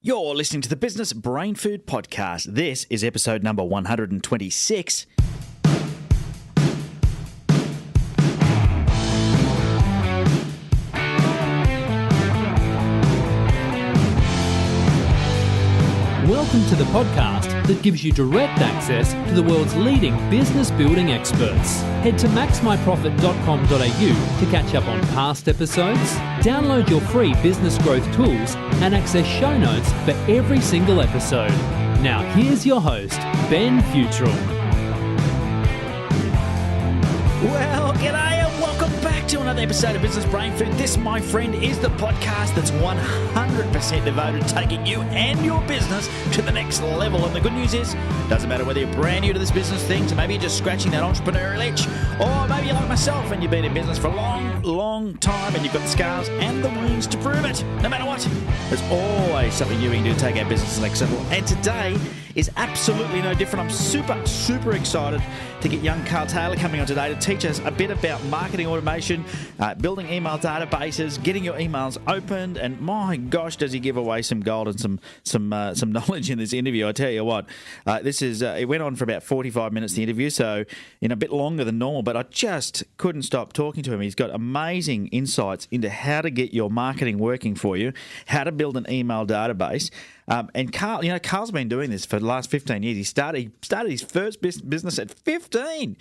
You're listening to the Business Brain Food Podcast. This is episode number 126. Welcome to the podcast that gives you direct access to the world's leading business building experts. Head to MaxMyProfit.com.au to catch up on past episodes, download your free business growth tools, and access show notes for every single episode. Now here's your host, Ben Futrell. Well, g'day and welcome back to another episode of Business Brain Food. This, my friend, is the podcast that's 100% devoted to taking you and your business to the next level. And the good news is, doesn't matter whether you're brand new to this business thing, so maybe you're just scratching that entrepreneurial itch, or maybe you're like myself and you've been in business for a long time and you've got the scars and the wounds to prove it. No matter what, there's always something you can do to take our business to the next level. And today is absolutely no different. I'm super excited to get young Carl Taylor coming on today to teach us a bit about marketing automation, building email databases, getting your emails opened, and my gosh, does he give away some gold and some knowledge in this interview. I tell you what, it went on for about 45 minutes, the interview, so a bit longer than normal, but I just couldn't stop talking to him. He's got amazing insights into how to get your marketing working for you, how to build an email database. And Carl, Carl's been doing this for the last 15 years. He started his first business at 15.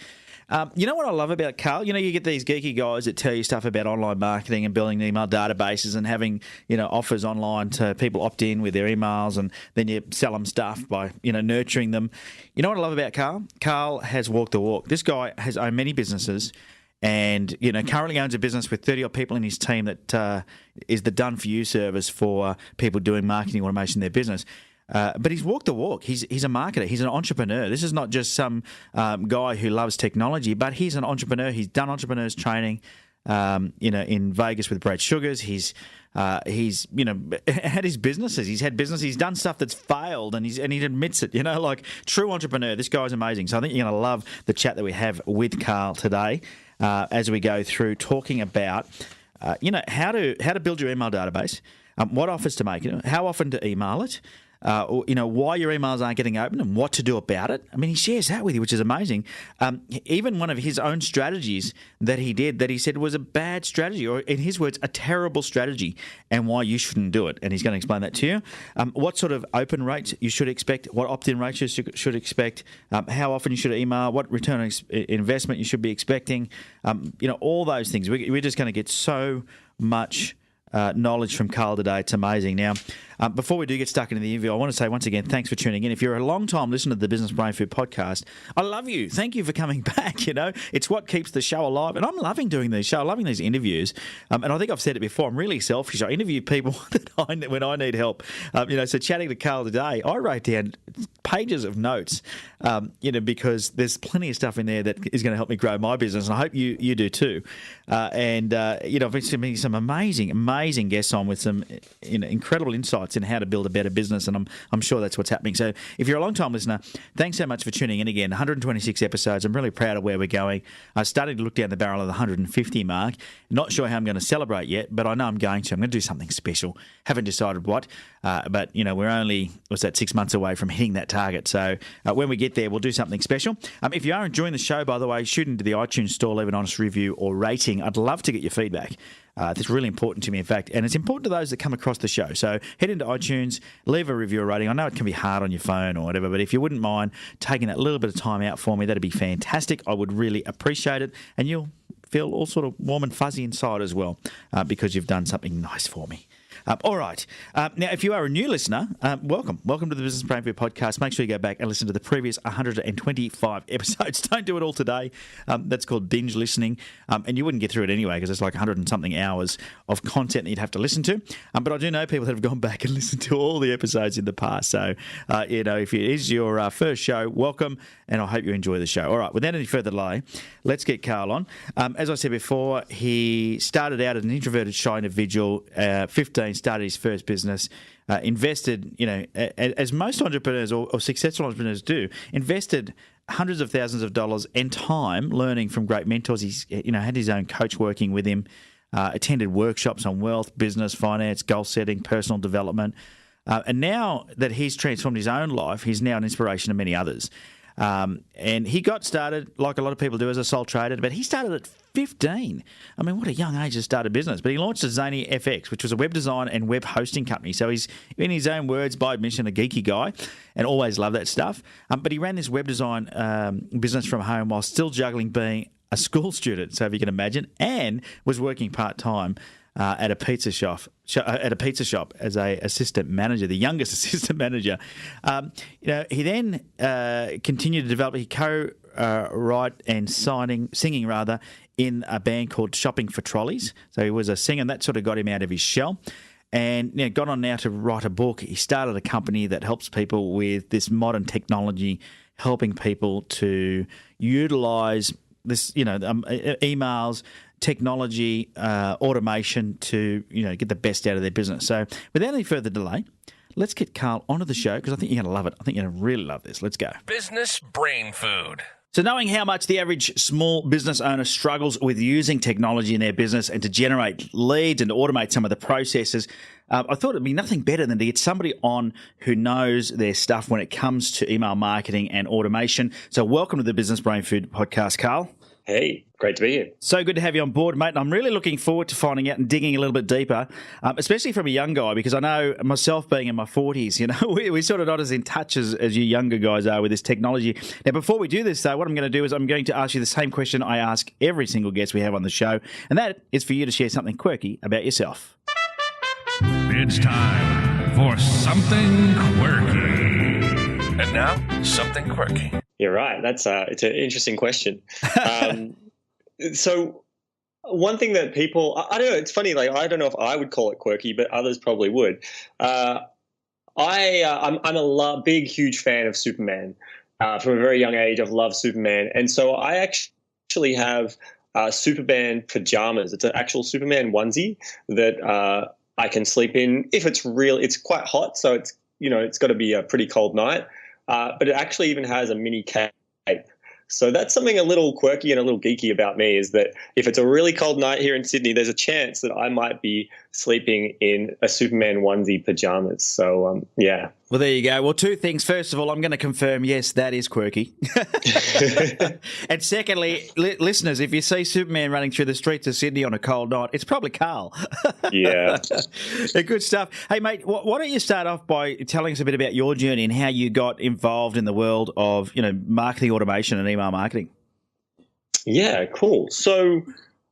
You know what I love about Carl? You get these geeky guys that tell you stuff about online marketing and building email databases and having, offers online to people opt in with their emails, and then you sell them stuff by, nurturing them. You know what I love about Carl? Carl has walked the walk. This guy has owned many businesses. And, currently owns a business with 30-odd people in his team that is the done-for-you service for people doing marketing automation in their business. But he's walked the walk. He's a marketer. He's an entrepreneur. This is not just some guy who loves technology, but he's an entrepreneur. He's done entrepreneurs training, in Vegas with Brad Sugars. He's had his businesses. He's had business. He's done stuff that's failed, and he admits it. Like true entrepreneur. This guy's amazing. So I think you're going to love the chat that we have with Carl today. As we go through talking about, how to build your email database, what offers to make, how often to email it, why your emails aren't getting open and what to do about it. I mean, he shares that with you, which is amazing. Even one of his own strategies that he did that he said was a bad strategy, or in his words, a terrible strategy, and why you shouldn't do it. And he's going to explain that to you. What sort of open rates you should expect, what opt-in rates you should expect, how often you should email, what return on investment you should be expecting, all those things. We're just going to get so much knowledge from Carl today. It's amazing. Now, before we do get stuck into the interview, I want to say once again, thanks for tuning in. If you're a long-time listener to the Business Brain Food Podcast, I love you. Thank you for coming back. It's what keeps the show alive. And I'm loving doing these shows, loving these interviews. And I think I've said it before, I'm really selfish. I interview people when I need help. So chatting to Carl today, I wrote down pages of notes, because there's plenty of stuff in there that is going to help me grow my business. And I hope you do too. I've been sending some amazing guests on with some incredible insights in how to build a better business, and I'm sure that's what's happening. So if you're a long-time listener, thanks so much for tuning in again. 126 episodes. I'm really proud of where we're going. I'm starting to look down the barrel of the 150 mark. Not sure how I'm going to celebrate yet, but I know I'm going to. I'm going to do something special. Haven't decided what, but we're only 6 months away from hitting that target. So when we get there, we'll do something special. If you are enjoying the show, by the way, shoot into the iTunes store, leave an honest review or rating. I'd love to get your feedback. That's really important to me, in fact, and it's important to those that come across the show. So head into iTunes, leave a review or rating. I know it can be hard on your phone or whatever, but if you wouldn't mind taking that little bit of time out for me, that'd be fantastic. I would really appreciate it, and you'll feel all sort of warm and fuzzy inside as well, because you've done something nice for me. All right. Now, if you are a new listener, welcome. Welcome to the Business Brain Food Podcast. Make sure you go back and listen to the previous 125 episodes. Don't do it all today. That's called binge listening. And you wouldn't get through it anyway, because it's like 100 and something hours of content that you'd have to listen to. But I do know people that have gone back and listened to all the episodes in the past. So, if it is your first show, welcome, and I hope you enjoy the show. All right. Without any further delay, let's get Carl on. As I said before, he started out as an introverted, shy individual, 15, started his first business, invested, as most entrepreneurs or successful entrepreneurs do, invested hundreds of thousands of dollars and time learning from great mentors. He's, had his own coach working with him, attended workshops on wealth, business, finance, goal setting, personal development. And now that he's transformed his own life, he's now an inspiration to many others. And he got started, like a lot of people do, as a sole trader, but he started at 15. I mean, what a young age to start a business. But he launched a Zany FX, which was a web design and web hosting company. So he's, in his own words, by admission, a geeky guy and always loved that stuff. But he ran this web design business from home while still juggling being a school student, so if you can imagine, and was working part-time at a pizza shop as a assistant manager, the youngest assistant manager. He then continued to develop. He co-write and singing in a band called Shopping for Trolleys. So he was a singer, and that sort of got him out of his shell. And got on now to write a book. He started a company that helps people with this modern technology, helping people to utilise this, emails, technology, automation to, get the best out of their business. So without any further delay, let's get Carl onto the show because I think you're going to love it. I think you're going to really love this. Let's go. Business Brain Food. So knowing how much the average small business owner struggles with using technology in their business and to generate leads and to automate some of the processes, I thought it'd be nothing better than to get somebody on who knows their stuff when it comes to email marketing and automation. So welcome to the Business Brain Food podcast, Carl. Hey, great to be here. So good to have you on board, mate. And I'm really looking forward to finding out and digging a little bit deeper, especially from a young guy, because I know myself being in my 40s, we're sort of not as in touch as you younger guys are with this technology. Now, before we do this, though, what I'm going to do is I'm going to ask you the same question I ask every single guest we have on the show, and that is for you to share something quirky about yourself. It's time for something quirky. And now, something quirky. You're right. It's an interesting question. So one thing that people, I don't know, it's funny, like, I don't know if I would call it quirky, but others probably would. I'm a big, huge fan of Superman. From a very young age, I've loved Superman. And so I actually have Superman pajamas. It's an actual Superman onesie that I can sleep in if it's real. It's quite hot, so it's got to be a pretty cold night. But it actually even has a mini cape. So that's something a little quirky and a little geeky about me, is that if it's a really cold night here in Sydney, there's a chance that I might be sleeping in a Superman onesie pajamas. So, yeah. Well, there you go. Well, two things. First of all, I'm going to confirm, yes, that is quirky. And secondly, listeners, if you see Superman running through the streets of Sydney on a cold night, it's probably Carl. Yeah. Good stuff. Hey, mate, why don't you start off by telling us a bit about your journey and how you got involved in the world of, marketing automation and email marketing? Yeah, cool. So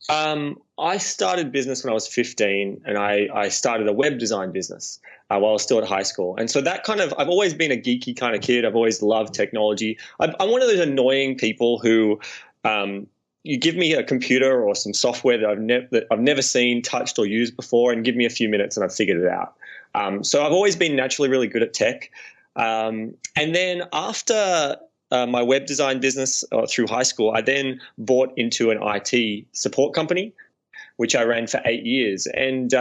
I started business when I was 15, and I started a web design business while I was still at high school. And so that I've always been a geeky kind of kid. I've always loved technology. I'm one of those annoying people who you give me a computer or some software that I've never seen, touched, or used before, and give me a few minutes and I've figured it out. So I've always been naturally really good at tech. And then after my web design business through high school, I then bought into an IT support company, which I ran for 8 years. And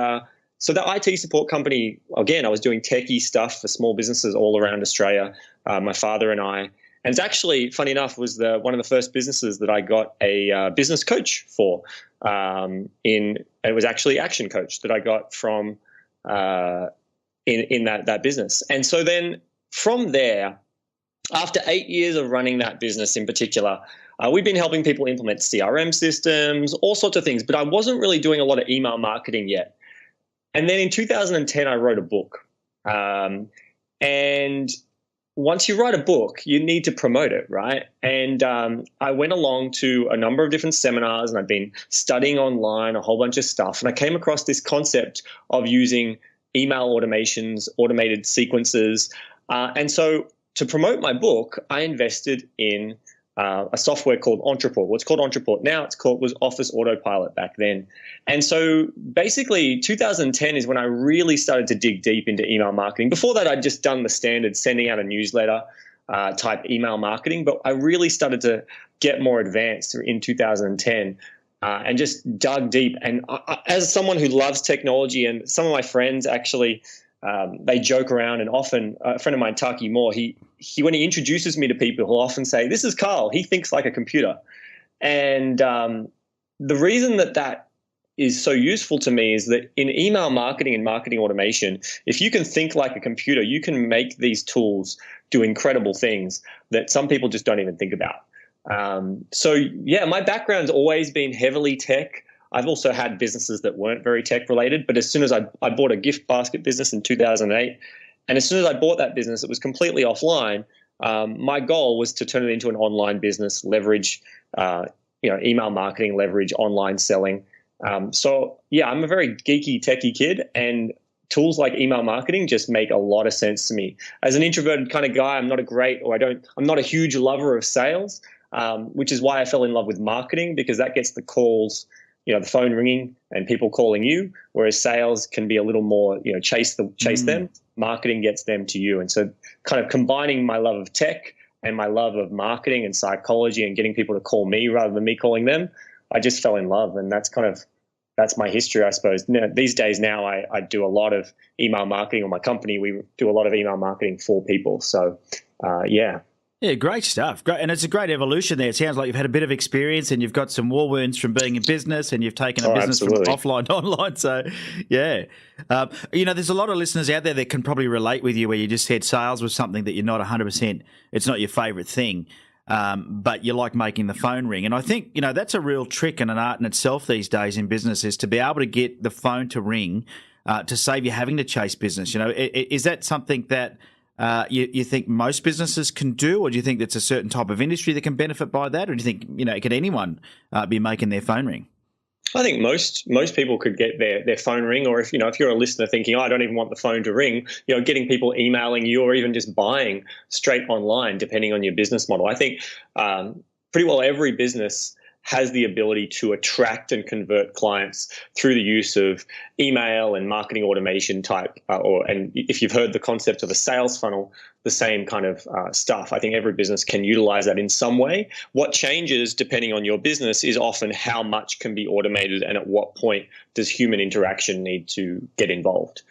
so the IT support company, again, I was doing techie stuff for small businesses all around Australia, my father and I. And it's actually, funny enough, was one of the first businesses that I got a business coach for. It was actually Action Coach that I got from in that business. And so then from there, after 8 years of running that business in particular, we've been helping people implement CRM systems, all sorts of things, but I wasn't really doing a lot of email marketing yet. And then in 2010, I wrote a book. And once you write a book, you need to promote it, right? And I went along to a number of different seminars, and I've been studying online a whole bunch of stuff. And I came across this concept of using email automations, automated sequences. And so to promote my book, I invested in a software called Entreport. Well, it's called Entreport now. It was Office Autopilot back then. And so basically 2010 is when I really started to dig deep into email marketing. Before that, I'd just done the standard sending out a newsletter type email marketing, but I really started to get more advanced in 2010 and just dug deep. And as someone who loves technology, and some of my friends actually, they joke around, and often a friend of mine, Taki Moore, he when he introduces me to people, he'll often say, "This is Carl. He thinks like a computer." And the reason that is so useful to me is that in email marketing and marketing automation, if you can think like a computer, you can make these tools do incredible things that some people just don't even think about. So yeah, my background's always been heavily tech. I've also had businesses that weren't very tech related, but as soon as I bought a gift basket business in 2008, and as soon as I bought that business, it was completely offline. My goal was to turn it into an online business, leverage, email marketing, leverage online selling. So yeah, I'm a very geeky, techie kid, and tools like email marketing just make a lot of sense to me. As an introverted kind of guy, I'm not a huge lover of sales, which is why I fell in love with marketing, because that gets the calls, the phone ringing and people calling you, whereas sales can be a little more, chase them. Marketing gets them to you. And so kind of combining my love of tech and my love of marketing and psychology and getting people to call me rather than me calling them, I just fell in love. And that's my history, I suppose. These days now, I do a lot of email marketing, or my company, we do a lot of email marketing for people. So, yeah. Yeah, great stuff. Great, and it's a great evolution there. It sounds like you've had a bit of experience and you've got some war wounds from being in business, and you've taken a business absolutely. from offline to online. So, yeah. There's a lot of listeners out there that can probably relate with you, where you just said sales was something that you're not 100%, it's not your favourite thing, but you like making the phone ring. And I think, that's a real trick and an art in itself these days in business, is to be able to get the phone to ring to save you having to chase business. Is that something that you think most businesses can do, or do you think that's a certain type of industry that can benefit by that, or do you think can anyone be making their phone ring? I think most people could get their phone ring, or if you're a listener thinking, I don't even want the phone to ring, getting people emailing you, or even just buying straight online, depending on your business model. I think pretty well every business has the ability to attract and convert clients through the use of email and marketing automation type, and if you've heard the concept of a sales funnel, the same kind of stuff. I think every business can utilize that in some way. What changes depending on your business is often how much can be automated, and at what point does human interaction need to get involved.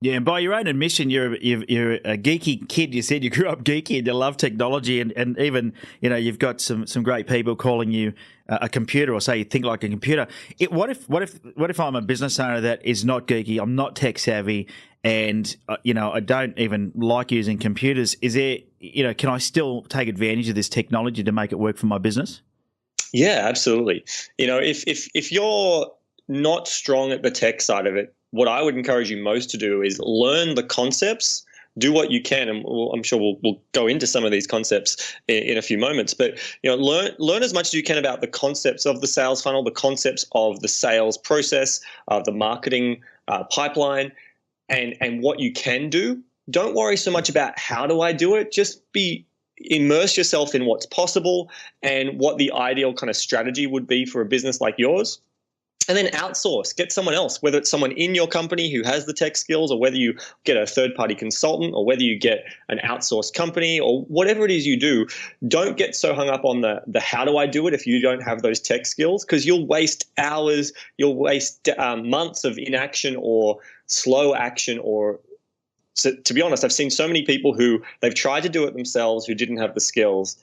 Yeah, and by your own admission, you're a geeky kid. You said you grew up geeky and you love technology, and even you've got some great people calling you a computer, or say you think like a computer. What if I'm a business owner that is not geeky? I'm not tech savvy, and I don't even like using computers. Is there can I still take advantage of this technology to make it work for my business? Yeah, absolutely. If you're not strong at the tech side of it, what I would encourage you most to do is learn the concepts, do what you can, and I'm sure we'll go into some of these concepts in a few moments. But learn as much as you can about the concepts of the sales funnel, the concepts of the sales process, of the marketing pipeline, and what you can do. Don't worry so much about how do I do it. Just immerse yourself in what's possible and what the ideal kind of strategy would be for a business like yours. And then outsource, get someone else, whether it's someone in your company who has the tech skills, or whether you get a third-party consultant, or whether you get an outsourced company, or whatever it is you do. Don't get so hung up on the how do I do it if you don't have those tech skills, because you'll waste hours, you'll waste months of inaction or slow action. So to be honest, I've seen so many people who they've tried to do it themselves who didn't have the skills,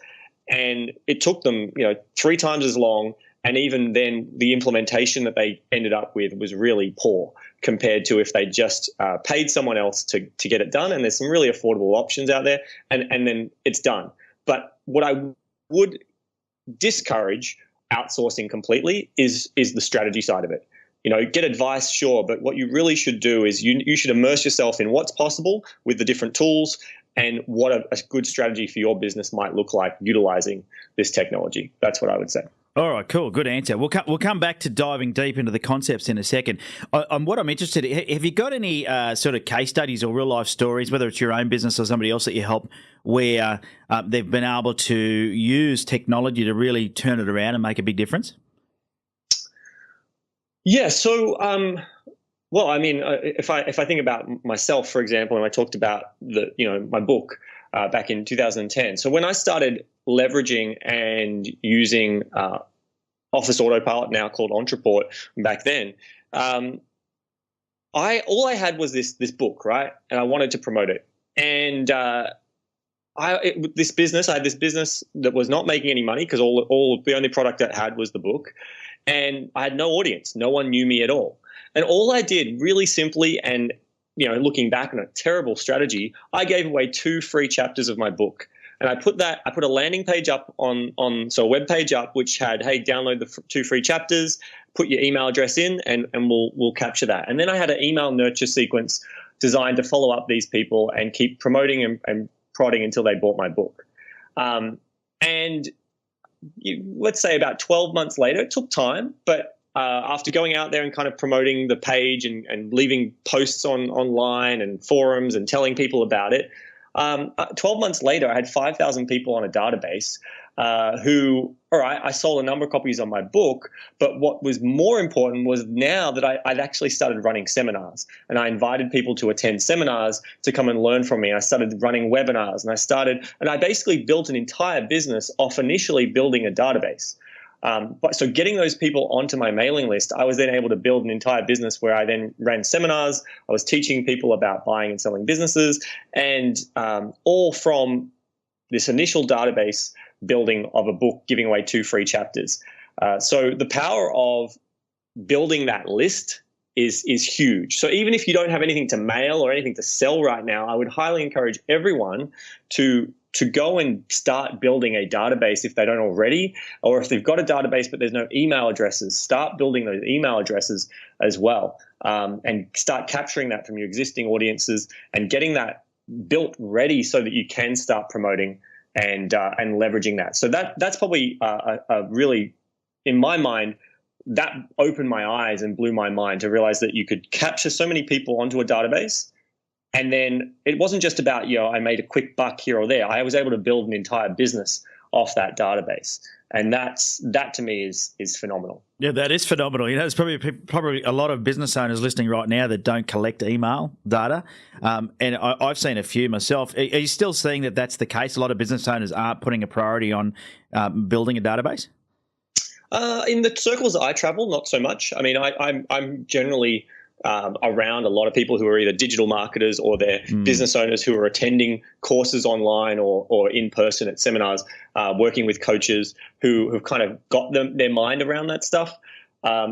and it took them 3 times as long. And even then, the implementation that they ended up with was really poor compared to if they just paid someone else to get it done. And there's some really affordable options out there, and then it's done. But what I would discourage outsourcing completely is the strategy side of it. Get advice, sure, but what you really should do is you should immerse yourself in what's possible with the different tools, and what a good strategy for your business might look like utilizing this technology. That's what I would say. All right, cool. Good answer. We'll come back to diving deep into the concepts in a second. What I'm interested in, have you got any sort of case studies or real life stories, whether it's your own business or somebody else that you help, where they've been able to use technology to really turn it around and make a big difference? Yeah. So, well, I mean, if I think about myself, for example, and I talked about my book back in 2010. So when I started leveraging and using Office Autopilot, now called Entreport, back then, all I had was this book, right? And I wanted to promote it. And I had this business that was not making any money, because the only product it had was the book. and I had no audience. No one knew me at all. And all I did really simply, and looking back on a terrible strategy, I gave away 2 free chapters of my book. And I put a landing page up so a web page up, which had, hey, download the 2 free chapters, put your email address in, and we'll capture that. And then I had an email nurture sequence designed to follow up these people and keep promoting and prodding until they bought my book. Let's say about 12 months later, it took time, but after going out there and kind of promoting the page and leaving posts online and forums and telling people about it, 12 months later, I had 5,000 people on a database who, all right, I sold a number of copies of my book, but what was more important was now that I'd actually started running seminars, and I invited people to attend seminars to come and learn from me. I started running webinars, and I basically built an entire business off initially building a database. So getting those people onto my mailing list, I was then able to build an entire business where I then ran seminars. I was teaching people about buying and selling businesses, and all from this initial database building of a book, giving away 2 free chapters. So the power of building that list is huge. So even if you don't have anything to mail or anything to sell right now, I would highly encourage everyone to go and start building a database if they don't already, or if they've got a database but there's no email addresses, start building those email addresses as well, and start capturing that from your existing audiences and getting that built ready so that you can start promoting and leveraging that. So that's probably a really, in my mind, that opened my eyes and blew my mind to realize that you could capture so many people onto a database. And then it wasn't just about, I made a quick buck here or there. I was able to build an entire business off that database. And that to me is phenomenal. Yeah, that is phenomenal. There's probably a lot of business owners listening right now that don't collect email data. And I've seen a few myself. Are you still seeing that that's the case? A lot of business owners aren't putting a priority on building a database? In the circles that I travel, not so much. I mean, I'm generally around a lot of people who are either digital marketers or they're business owners who are attending courses online or in person at seminars, working with coaches who have kind of got their mind around that stuff.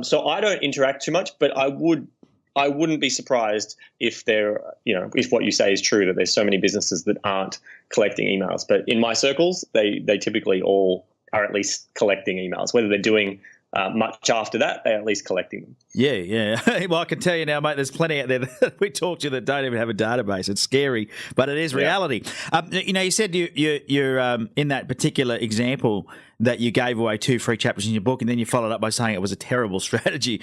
So I don't interact too much, but I wouldn't be surprised if if what you say is true, that there's so many businesses that aren't collecting emails. But in my circles, they typically all are at least collecting emails, whether they're doing much after that, they're at least collecting them. Yeah. Well, I can tell you now, mate, there's plenty out there that we talk to that don't even have a database. It's scary, but it is reality. Yeah. You said you're in that particular example that you gave away 2 free chapters in your book, and then you followed up by saying it was a terrible strategy.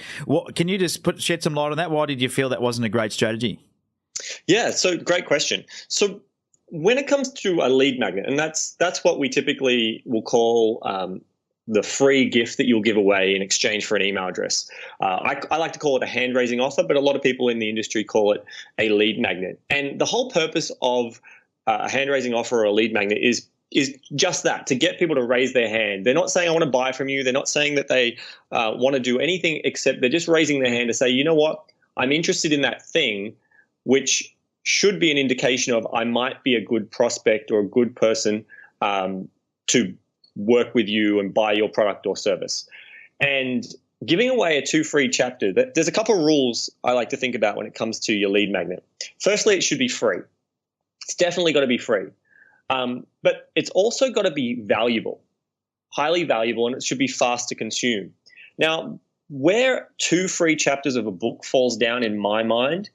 Can you just shed some light on that? Why did you feel that wasn't a great strategy? Yeah, so great question. So when it comes to a lead magnet, and that's what we typically will call the free gift that you'll give away in exchange for an email address. I like to call it a hand-raising offer, but a lot of people in the industry call it a lead magnet. And the whole purpose of a hand-raising offer or a lead magnet is just that, to get people to raise their hand. They're not saying, I want to buy from you. They're not saying that they want to do anything, except they're just raising their hand to say, you know what, I'm interested in that thing, which should be an indication of I might be a good prospect or a good person to work with you and buy your product or service. And giving away a 2 free chapter, there's a couple of rules I like to think about when it comes to your lead magnet. Firstly, it should be free. It's definitely got to be free. But it's also got to be valuable, highly valuable, and it should be fast to consume. Now, where 2 free chapters of a book falls down in my mind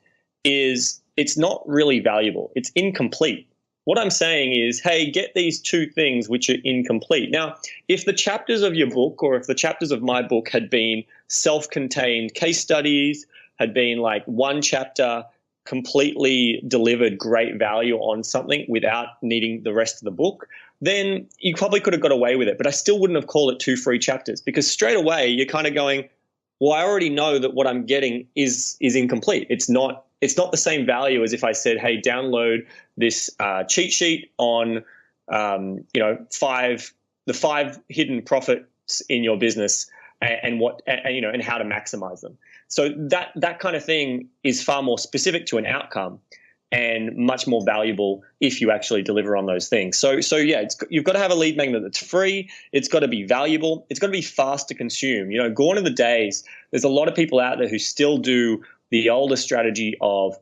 is it's not really valuable. It's incomplete. What I'm saying is, hey, get these 2 things which are incomplete. Now, if the chapters of your book or if the chapters of my book had been self-contained case studies, had been like 1 chapter completely delivered great value on something without needing the rest of the book, then you probably could have got away with it. But I still wouldn't have called it 2 free chapters, because straight away you're kind of going, well, I already know that what I'm getting is incomplete. It's not the same value as if I said, hey, download this cheat sheet on the 5 hidden profits in your business and how to maximize them. So that kind of thing is far more specific to an outcome and much more valuable if you actually deliver on those things. So yeah, you've got to have a lead magnet that's free. It's got to be valuable. It's got to be fast to consume. Gone are the days. There's a lot of people out there who still do the older strategy of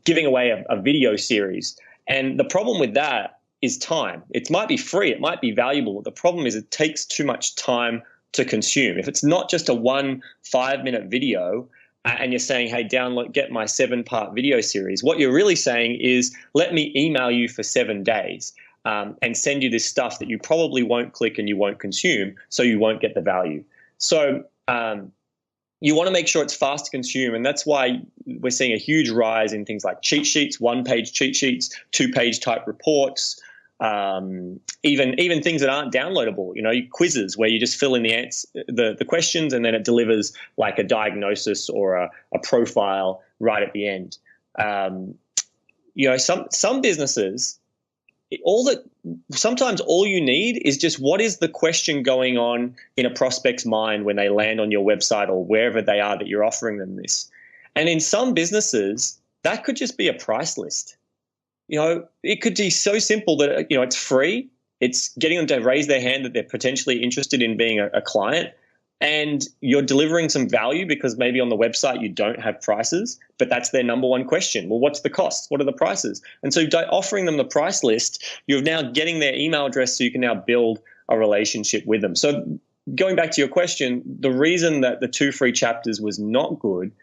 giving away a video series. And the problem with that is time. It might be free. It might be valuable. The problem is it takes too much time to consume. If it's not just a 1 5-minute video, and you're saying, hey, get my 7-part video series, what you're really saying is, let me email you for 7 days and send you this stuff that you probably won't click and you won't consume, so you won't get the value. So you want to make sure it's fast to consume, and that's why we're seeing a huge rise in things like cheat sheets, 1-page cheat sheets, 2-page type reports, even things that aren't downloadable, quizzes where you just fill in the questions and then it delivers like a diagnosis or a profile right at the end. Some businesses, sometimes all you need is just, what is the question going on in a prospect's mind when they land on your website or wherever they are that you're offering them this. And in some businesses, that could just be a price list. It could be so simple that, it's free. It's getting them to raise their hand that they're potentially interested in being a client, and you're delivering some value because maybe on the website you don't have prices, but that's their number one question. Well, what's the cost? What are the prices? And so offering them the price list, you're now getting their email address so you can now build a relationship with them. So going back to your question, the reason that the 2 free chapters was not good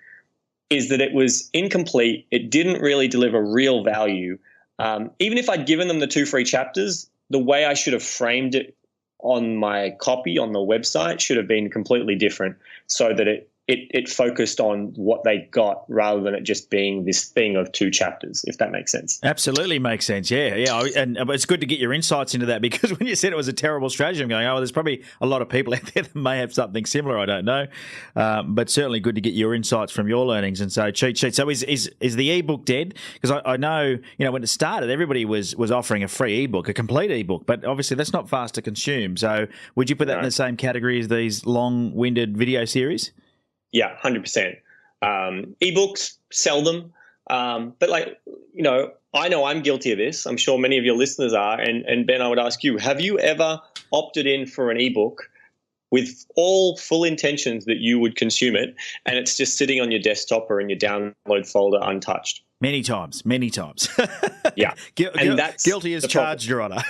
is that it was incomplete. It didn't really deliver real value. Even if I'd given them the 2 free chapters, the way I should have framed it on my copy on the website should have been completely different, so that it focused on what they got rather than it just being this thing of 2 chapters, if that makes sense. Absolutely makes sense. Yeah. And it's good to get your insights into that, because when you said it was a terrible strategy, I'm going, there's probably a lot of people out there that may have something similar. I don't know. But certainly good to get your insights from your learnings. And so cheat sheet. So is the ebook dead? Because I know, when it started, everybody was offering a free ebook, a complete ebook, but obviously that's not fast to consume. So would you put that in the same category as these long-winded video series? Yeah, 100%. Ebooks, sell them. But I know I'm guilty of this. I'm sure many of your listeners are. And Ben, I would ask you, have you ever opted in for an ebook with all full intentions that you would consume it, and it's just sitting on your desktop or in your download folder untouched? Many times. Yeah. And that's guilty as charged, Your Honour.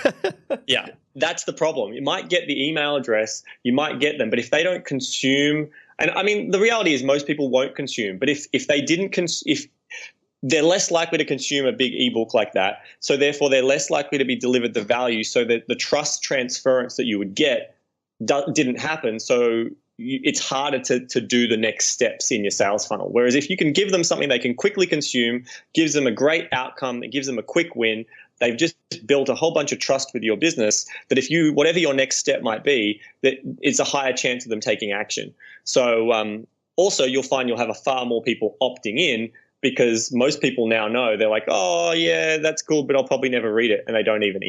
Yeah, that's the problem. You might get the email address, you might get them, but if they don't consume, and I mean, the reality is most people won't consume, but if they didn't, if they're less likely to consume a big ebook like that, so therefore they're less likely to be delivered the value, so that the trust transference that you would get didn't happen. So it's harder to do the next steps in your sales funnel. Whereas if you can give them something they can quickly consume, gives them a great outcome, it gives them a quick win, they've just built a whole bunch of trust with your business that whatever your next step might be, that it's a higher chance of them taking action. So also you'll find you'll have a far more people opting in, because most people now know, they're like, oh yeah, that's cool, but I'll probably never read it. And they don't even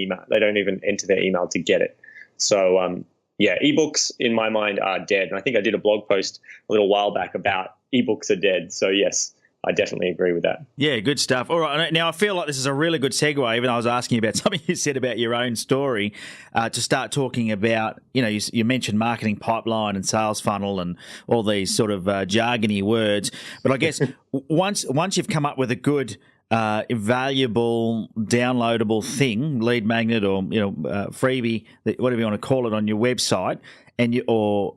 enter their email to get it. So yeah, ebooks in my mind are dead. And I think I did a blog post a little while back about ebooks are dead. So yes, I definitely agree with that. Yeah, good stuff. All right. Now, I feel like this is a really good segue, even though I was asking about something you said about your own story, to start talking about, you mentioned marketing pipeline and sales funnel and all these sort of jargony words. But I guess once you've come up with a good, valuable, downloadable thing, lead magnet or, freebie, whatever you want to call it, on your website, and or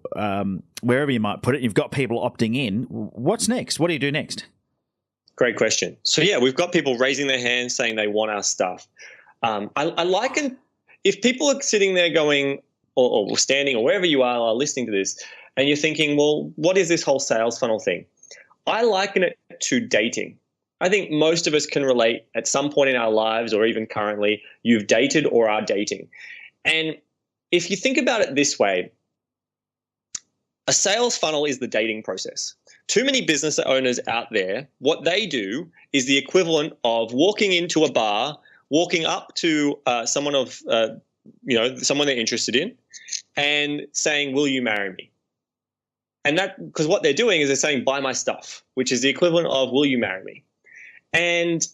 wherever you might put it, you've got people opting in. What's next? What do you do next? Great question. So yeah, we've got people raising their hands saying they want our stuff. I liken, if people are sitting there going, or standing, or wherever you are listening to this, and you're thinking, well, what is this whole sales funnel thing? I liken it to dating. I think most of us can relate at some point in our lives, or even currently, you've dated or are dating. And if you think about it this way, a sales funnel is the dating process. Too many business owners out there, what they do is the equivalent of walking into a bar, walking up to someone they're interested in, and saying, "Will you marry me?" And that, because what they're doing is they're saying, "Buy my stuff," which is the equivalent of "Will you marry me?" And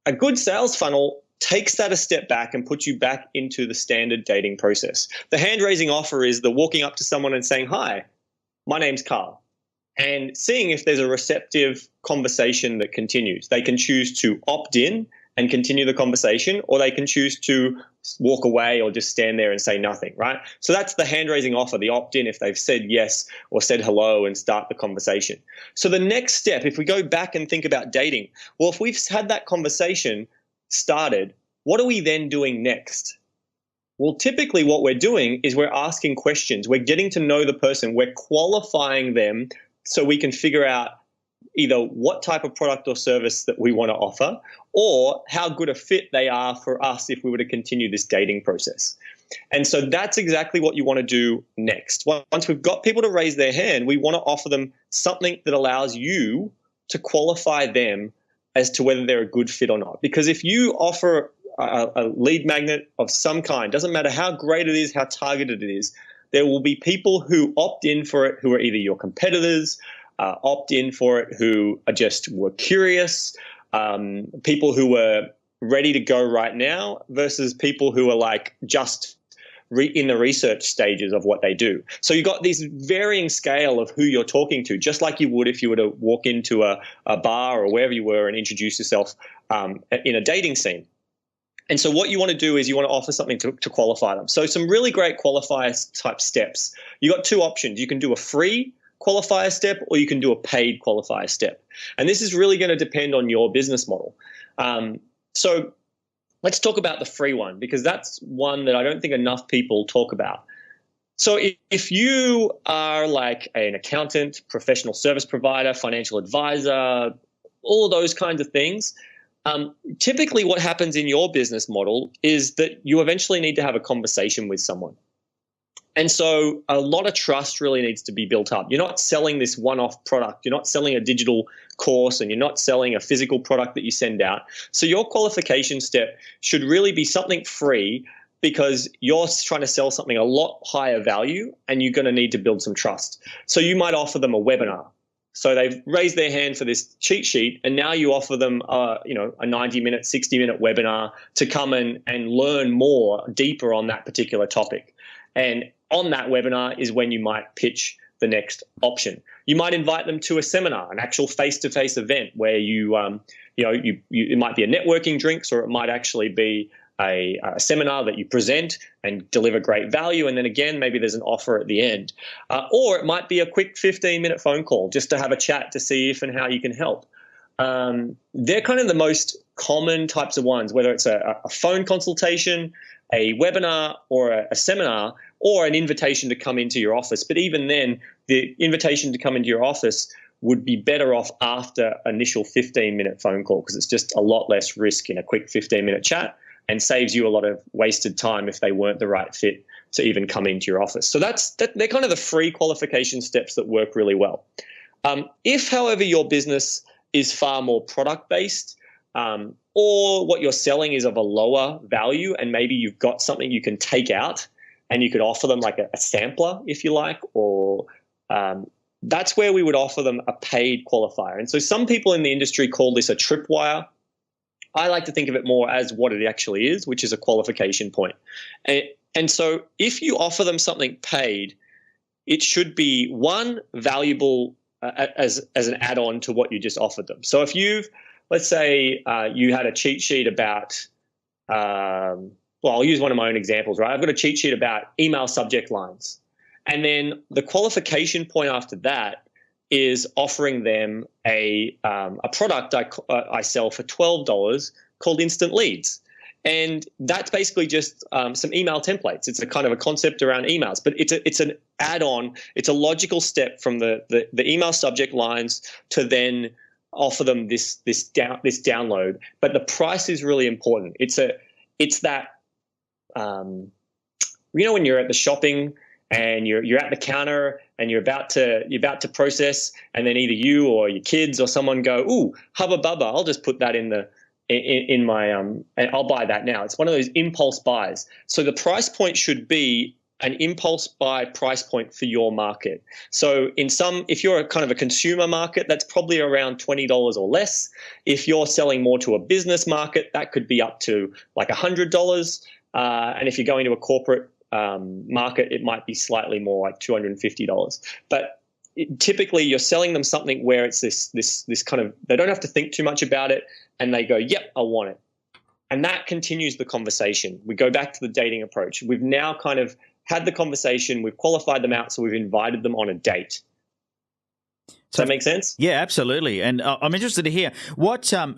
a good sales funnel takes that a step back and puts you back into the standard dating process. The hand-raising offer is the walking up to someone and saying, "Hi, my name's Carl," and seeing if there's a receptive conversation that continues. They can choose to opt in and continue the conversation, or they can choose to walk away or just stand there and say nothing, right? So that's the hand-raising offer, the opt-in, if they've said yes or said hello and start the conversation. So the next step, if we go back and think about dating, well, if we've had that conversation started, what are we then doing next? Well, typically what we're doing is we're asking questions. We're getting to know the person. We're qualifying them so we can figure out either what type of product or service that we want to offer, or how good a fit they are for us if we were to continue this dating process. And so that's exactly what you want to do next. Once we've got people to raise their hand, we want to offer them something that allows you to qualify them as to whether they're a good fit or not. Because if you offer a lead magnet of some kind, doesn't matter how great it is, how targeted it is, there will be people who opt in for it who are either your competitors, opt in for it who were curious, people who were ready to go right now versus people who are like just in the research stages of what they do. So you've got this varying scale of who you're talking to, just like you would if you were to walk into a bar or wherever you were and introduce yourself in a dating scene. And so what you want to do is you want to offer something to qualify them. So some really great qualifier type steps. You got two options. You can do a free qualifier step or you can do a paid qualifier step. And this is really going to depend on your business model. So let's talk about the free one, because that's one that I don't think enough people talk about. So if you are like an accountant, professional service provider, financial advisor, all of those kinds of things, typically what happens in your business model is that you eventually need to have a conversation with someone. And so a lot of trust really needs to be built up. You're not selling this one-off product. You're not selling a digital course, and you're not selling a physical product that you send out. So your qualification step should really be something free, because you're trying to sell something a lot higher value and you're going to need to build some trust. So you might offer them a webinar. So they've raised their hand for this cheat sheet, and now you offer them a 90-minute, 60-minute webinar to come and learn more deeper on that particular topic. And on that webinar is when you might pitch the next option. You might invite them to a seminar, an actual face-to-face event where it might be a networking drinks, or it might actually be a seminar that you present and deliver great value, and then again maybe there's an offer at the end. Or it might be a quick 15-minute phone call just to have a chat to see if and how you can help. They're kind of the most common types of ones, whether it's a phone consultation, a webinar, or a seminar, or an invitation to come into your office. But even then, the invitation to come into your office would be better off after initial 15-minute phone call, because it's just a lot less risk in a quick 15-minute chat and saves you a lot of wasted time if they weren't the right fit to even come into your office. So they're kind of the free qualification steps that work really well. If, however, your business is far more product-based, or what you're selling is of a lower value, and maybe you've got something you can take out and you could offer them like a sampler, if you like, or that's where we would offer them a paid qualifier. And so some people in the industry call this a tripwire. I like to think of it more as what it actually is, which is a qualification point. And so if you offer them something paid, it should be, one, valuable as an add-on to what you just offered them. So if let's say you had a cheat sheet about, I'll use one of my own examples, right? I've got a cheat sheet about email subject lines. And then the qualification point after that is offering them a product I sell for $12 called Instant Leads. And that's basically just some email templates. It's a kind of a concept around emails, but it's an add-on. It's a logical step from the email subject lines to then offer them this download. But the price is really important. It's that when you're at the shopping and you're at the counter and you're about to process, and then either you or your kids or someone go, "Ooh, hubba bubba, I'll just put that in my and I'll buy that now." It's one of those impulse buys. So the price point should be an impulse buy price point for your market. So if you're a kind of a consumer market, that's probably around $20 or less. If you're selling more to a business market, that could be up to like $100. And if you're going to a corporate market, it might be slightly more, like $250. But typically you're selling them something where it's this kind of, they don't have to think too much about it, and they go, yep, I want it. And that continues the conversation. We go back to the dating approach. We've now kind of had the conversation, we've qualified them out, so we've invited them on a date. Does that make sense? Yeah, absolutely. And I'm interested to hear so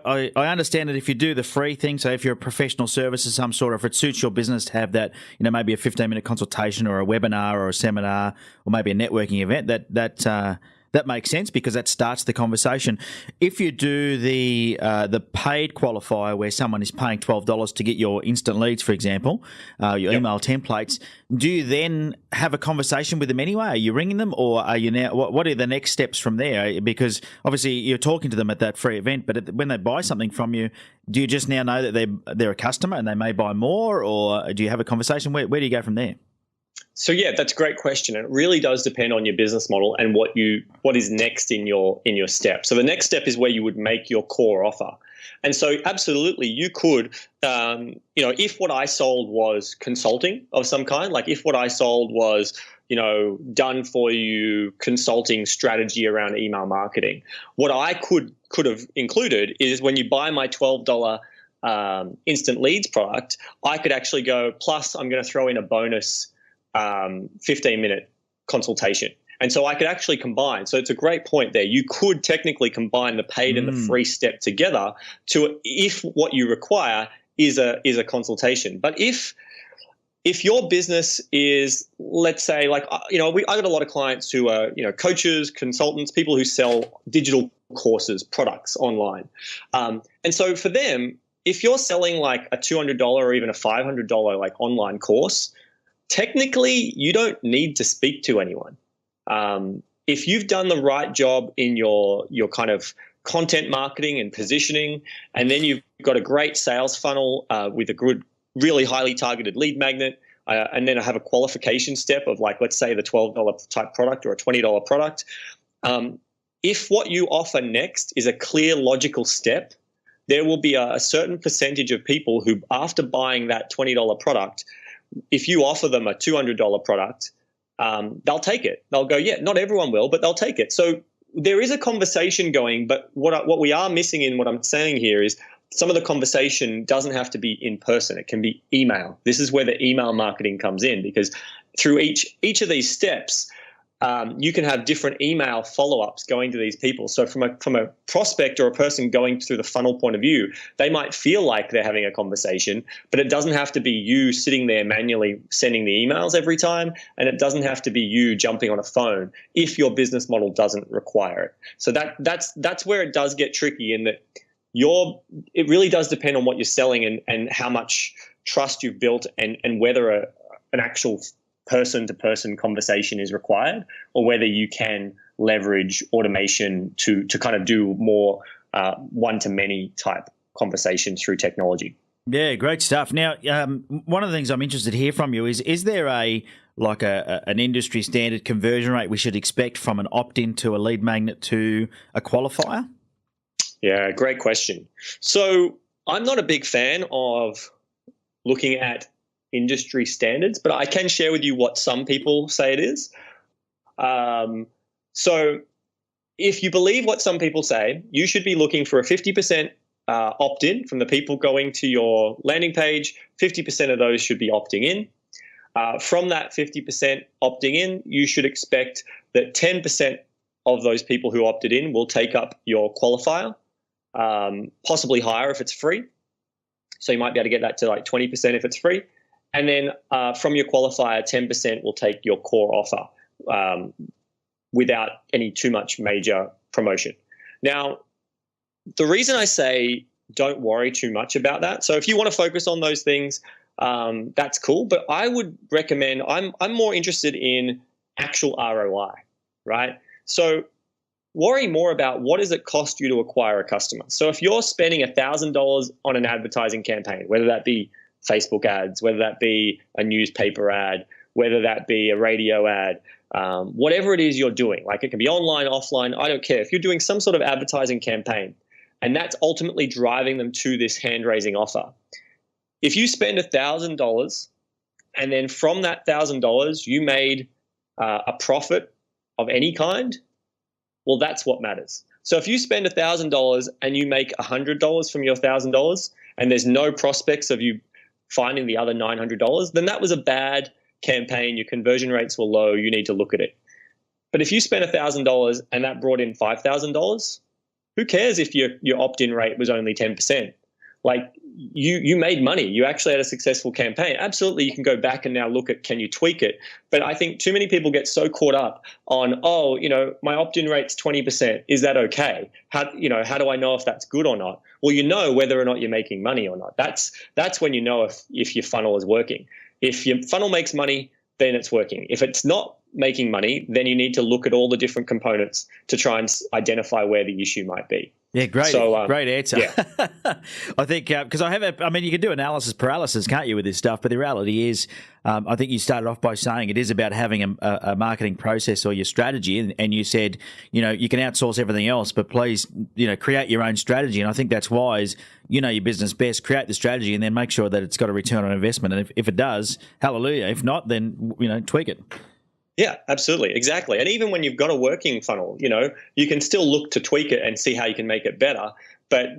I understand that if you do the free thing, so if you're a professional service of some sort, or if it suits your business to have that, maybe a 15-minute consultation or a webinar or a seminar or maybe a networking event, that makes sense because that starts the conversation. If you do the paid qualifier where someone is paying $12 to get your instant leads, for example, your email templates, do you then have a conversation with them anyway? Are you ringing them, or are you now? What are the next steps from there? Because obviously you're talking to them at that free event, but when they buy something from you, do you just now know that they're a customer and they may buy more, or do you have a conversation? Where do you go from there? So yeah, that's a great question. And it really does depend on your business model and what is next in your step. So the next step is where you would make your core offer. And so absolutely you could, if what I sold was consulting of some kind, like if what I sold was, done for you consulting strategy around email marketing, what I could have included is when you buy my $12 instant leads product, I could actually go, plus I'm going to throw in a bonus 15-minute consultation. And so I could actually combine. So it's a great point there. You could technically combine the paid and the free step together if what you require is a consultation. But if your business is, let's say, like, I got a lot of clients who are, coaches, consultants, people who sell digital courses, products online. And so for them, if you're selling like a $200 or even a $500 like online course, technically, you don't need to speak to anyone. If you've done the right job in your kind of content marketing and positioning, and then you've got a great sales funnel with a good, really highly targeted lead magnet, and then I have a qualification step of like, let's say the $12 type product or a $20 product. If what you offer next is a clear, logical step, there will be a certain percentage of people who, after buying that $20 product, if you offer them a $200 product, they'll take it. They'll go, yeah, not everyone will, but they'll take it. So there is a conversation going, but what we are missing in what I'm saying here is some of the conversation doesn't have to be in person. It can be email. This is where the email marketing comes in, because through each of these steps, you can have different email follow-ups going to these people. So from a prospect or a person going through the funnel point of view, they might feel like they're having a conversation, but it doesn't have to be you sitting there manually sending the emails every time, and it doesn't have to be you jumping on a phone if your business model doesn't require it. So that's where it does get tricky, in that it really does depend on what you're selling and how much trust you've built and whether an actual person-to-person conversation is required, or whether you can leverage automation to kind of do more one-to-many type conversations through technology. Yeah, great stuff. Now, one of the things I'm interested to hear from you is there an industry standard conversion rate we should expect from an opt-in to a lead magnet to a qualifier? Yeah, great question. So I'm not a big fan of looking at industry standards, but I can share with you what some people say it is. So if you believe what some people say, you should be looking for a 50% opt-in from the people going to your landing page. 50% of those should be opting in. From that 50% opting in, you should expect that 10% of those people who opted in will take up your qualifier, possibly higher if it's free. So you might be able to get that to like 20% if it's free. And then from your qualifier, 10% will take your core offer without any too much major promotion. Now, the reason I say don't worry too much about that, so if you want to focus on those things, that's cool. But I would recommend, I'm more interested in actual ROI, right? So worry more about what does it cost you to acquire a customer. So if you're spending $1,000 on an advertising campaign, whether that be Facebook ads, whether that be a newspaper ad, whether that be a radio ad, whatever it is you're doing. Like, it can be online, offline, I don't care. If you're doing some sort of advertising campaign, and that's ultimately driving them to this hand-raising offer. If you spend $1,000 and then from that $1,000 you made a profit of any kind, well, that's what matters. So if you spend $1,000 and you make $100 from your $1,000 and there's no prospects of you finding the other $900, then that was a bad campaign. Your conversion rates were low. You need to look at it. But if you spent $1,000 and that brought in $5,000, who cares if your opt-in rate was only 10%? Like, you made money. You actually had a successful campaign. Absolutely, you can go back and now look at, can you tweak it? But I think too many people get so caught up on, my opt-in rate's 20%. Is that okay? How do I know if that's good or not? Well, you know whether or not you're making money or not. That's when you know if your funnel is working. If your funnel makes money, then it's working. If it's not making money, then you need to look at all the different components to try and identify where the issue might be. Yeah, great. So, great answer. Yeah. I think because you can do analysis paralysis, can't you, with this stuff? But the reality is, I think you started off by saying it is about having a marketing process or your strategy, and you said, you can outsource everything else, but please, create your own strategy. And I think that's wise. You know your business best. Create the strategy, and then make sure that it's got a return on investment. And if it does, hallelujah. If not, then tweak it. Yeah, absolutely. Exactly. And even when you've got a working funnel, you can still look to tweak it and see how you can make it better. But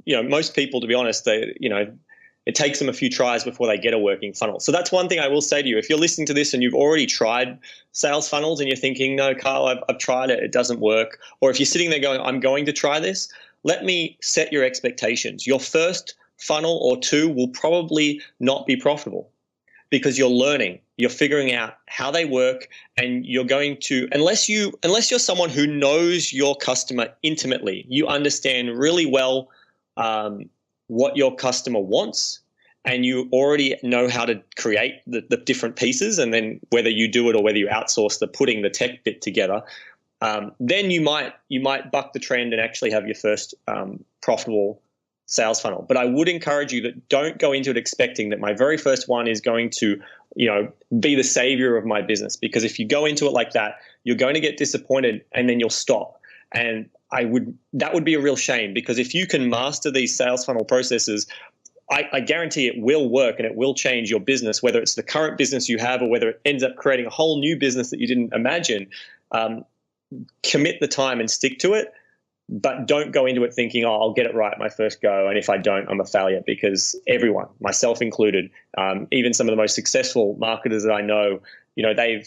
most people, to be honest, it takes them a few tries before they get a working funnel. So that's one thing I will say to you. If you're listening to this and you've already tried sales funnels and you're thinking, no, Carl, I've tried it, it doesn't work. Or if you're sitting there going, I'm going to try this, let me set your expectations. Your first funnel or two will probably not be profitable, because you're learning, you're figuring out how they work, and you're going to, unless you're someone who knows your customer intimately, you understand really well what your customer wants, and you already know how to create the different pieces, and then whether you do it or whether you outsource putting the tech bit together, then you might buck the trend and actually have your first profitable sales funnel. But I would encourage you that don't go into it expecting that my very first one is going to, be the savior of my business. Because if you go into it like that, you're going to get disappointed and then you'll stop. And that would be a real shame, because if you can master these sales funnel processes, I guarantee it will work and it will change your business, whether it's the current business you have or whether it ends up creating a whole new business that you didn't imagine. Commit the time and stick to it. But don't go into it thinking, I'll get it right my first go, and if I don't, I'm a failure. Because everyone, myself included, even some of the most successful marketers that I know, they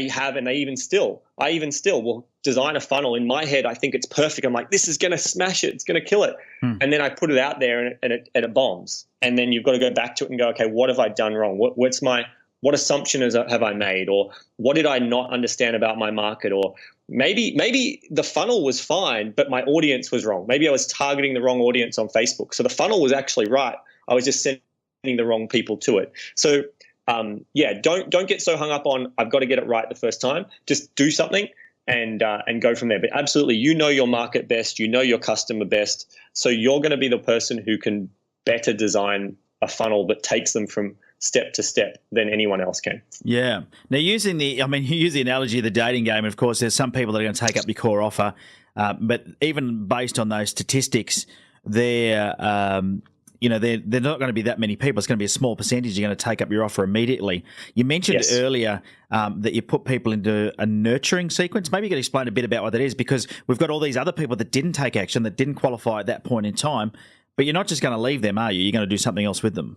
have, and I even still will design a funnel in my head. I think it's perfect. I'm like, this is going to smash it. It's going to kill it. And then I put it out there and it bombs. And then you've got to go back to it and go, okay, what have I done wrong? What assumption have I made? Or what did I not understand about my market? Or maybe the funnel was fine, but my audience was wrong. Maybe I was targeting the wrong audience on Facebook. So the funnel was actually right. I was just sending the wrong people to it. So don't get so hung up on, I've got to get it right the first time. Just do something and go from there. But absolutely, you know your market best. You know your customer best. So you're going to be the person who can better design a funnel that takes them from step to step than anyone else can. Yeah. Now, you use the analogy of the dating game. Of course, there's some people that are going to take up your core offer, but even based on those statistics, they're not going to be that many people. It's going to be a small percentage are going to take up your offer immediately. You mentioned earlier that you put people into a nurturing sequence. Maybe you could explain a bit about what that is, because we've got all these other people that didn't take action, that didn't qualify at that point in time, but you're not just going to leave them, are you? You're going to do something else with them.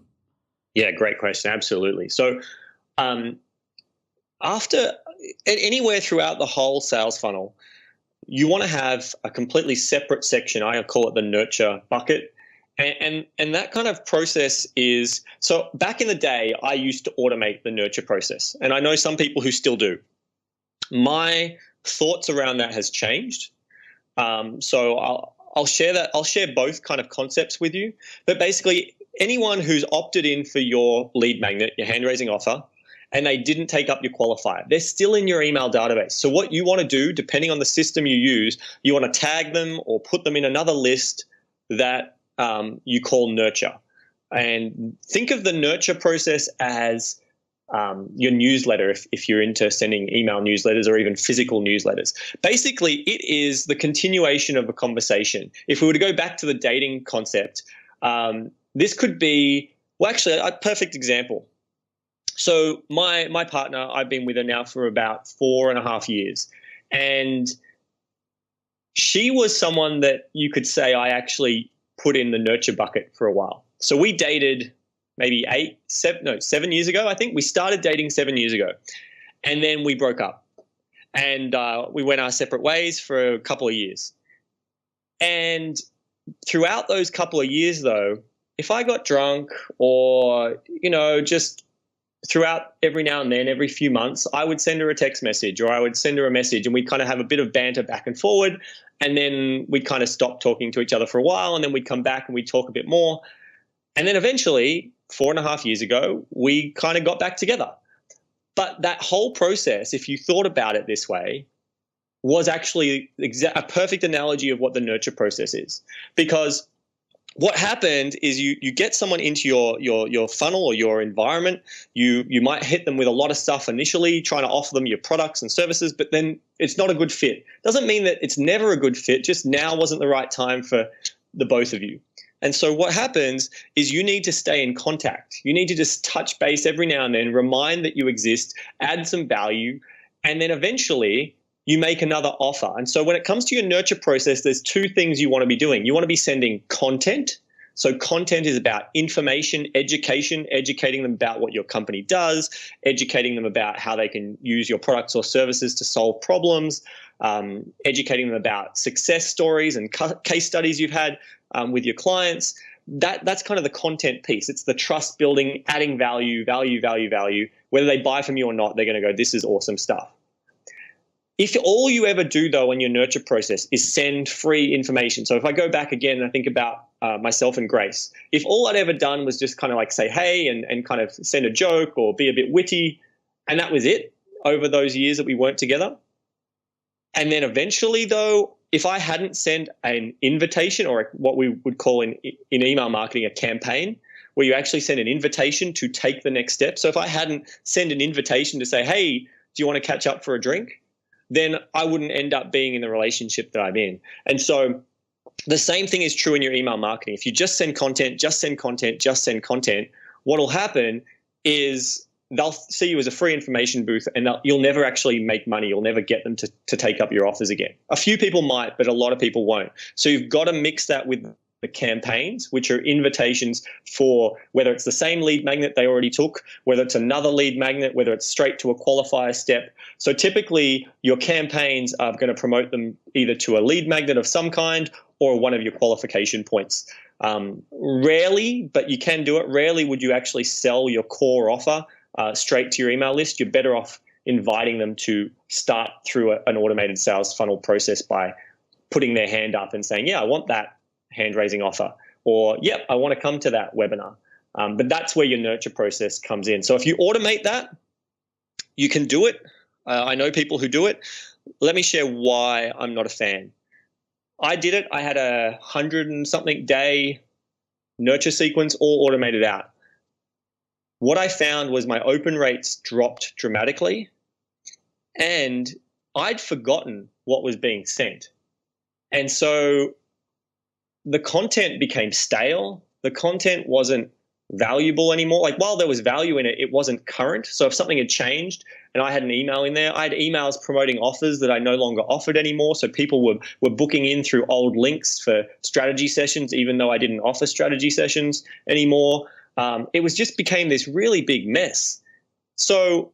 Yeah, great question. Absolutely. So after anywhere throughout the whole sales funnel, you want to have a completely separate section. I call it the nurture bucket. And that kind of process is, so back in the day, I used to automate the nurture process. And I know some people who still do. My thoughts around that has changed. So I'll share that. I'll share both kind of concepts with you. But basically, anyone who's opted in for your lead magnet, your hand-raising offer, and they didn't take up your qualifier, they're still in your email database. So what you want to do, depending on the system you use, you want to tag them or put them in another list that you call nurture. And think of the nurture process as your newsletter, if you're into sending email newsletters or even physical newsletters. Basically, it is the continuation of a conversation. If we were to go back to the dating concept, this could be, well, actually, a perfect example. So my partner, I've been with her now for about 4.5 years. And she was someone that you could say I actually put in the nurture bucket for a while. So we dated maybe 7 years ago, I think. We started dating 7 years ago. And then we broke up. And we went our separate ways for a couple of years. And throughout those couple of years, though, if I got drunk or, just throughout every now and then, every few months, I would send her a text message or I would send her a message, and we'd kind of have a bit of banter back and forward. And then we'd kind of stop talking to each other for a while, and then we'd come back and we'd talk a bit more. And then eventually, 4.5 years ago, we kind of got back together. But that whole process, if you thought about it this way, was actually a perfect analogy of what the nurture process is. Because what happened is you get someone into your funnel or your environment. You might hit them with a lot of stuff initially, trying to offer them your products and services, but then it's not a good fit. Doesn't mean that it's never a good fit, just now wasn't the right time for the both of you. And so what happens is you need to stay in contact. You need to just touch base every now and then, remind that you exist, add some value, and then eventually you make another offer. And so when it comes to your nurture process, there's two things you want to be doing. You want to be sending content. So content is about information, education, educating them about what your company does, educating them about how they can use your products or services to solve problems, educating them about success stories and case studies you've had with your clients. That's kind of the content piece. It's the trust building, adding value. Whether they buy from you or not, they're going to go, this is awesome stuff. If all you ever do, though, in your nurture process is send free information. So if I go back again and I think about myself and Grace, if all I'd ever done was just kind of like say, hey, and kind of send a joke or be a bit witty, and that was it over those years that we weren't together. And then eventually, though, if I hadn't sent an invitation, or what we would call in email marketing a campaign, where you actually send an invitation to take the next step. So if I hadn't sent an invitation to say, hey, do you want to catch up for a drink? Then I wouldn't end up being in the relationship that I'm in. And so the same thing is true in your email marketing. If you just send content, what will happen is they'll see you as a free information booth, and you'll never actually make money. You'll never get them to take up your offers again. A few people might, but a lot of people won't. So you've got to mix that with the campaigns, which are invitations for whether it's the same lead magnet they already took, whether it's another lead magnet, whether it's straight to a qualifier step. So typically your campaigns are going to promote them either to a lead magnet of some kind or one of your qualification points. Rarely, but you can do it, rarely would you actually sell your core offer straight to your email list. You're better off inviting them to start through an automated sales funnel process by putting their hand up and saying, yeah, I want that hand-raising offer, or, yep, I want to come to that webinar. But that's where your nurture process comes in. So if you automate that, you can do it. I know people who do it. Let me share why I'm not a fan. I did it. I had 100 and something day nurture sequence all automated out. What I found was my open rates dropped dramatically, and I'd forgotten what was being sent. And so the content became stale. The content wasn't valuable anymore. Like, while there was value in it, it wasn't current. So if something had changed and I had an email in there, I had emails promoting offers that I no longer offered anymore. So people were booking in through old links for strategy sessions, even though I didn't offer strategy sessions anymore. It was just became this really big mess. So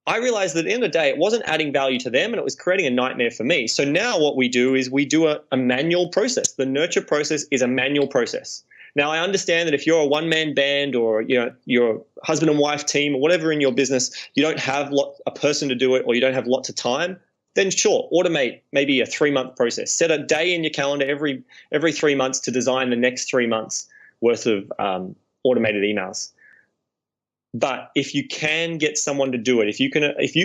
I realized that at the end of the day, it wasn't adding value to them, and it was creating a nightmare for me. So now what we do is we do a manual process. The nurture process is a manual process. Now, I understand that if you're a one-man band, or you're a husband and wife team, or whatever in your business, you don't have a person to do it, or you don't have lots of time, then sure, automate maybe a 3-month process. Set a day in your calendar every 3 months to design the next 3 months worth of automated emails. But if you can get someone to do it, if you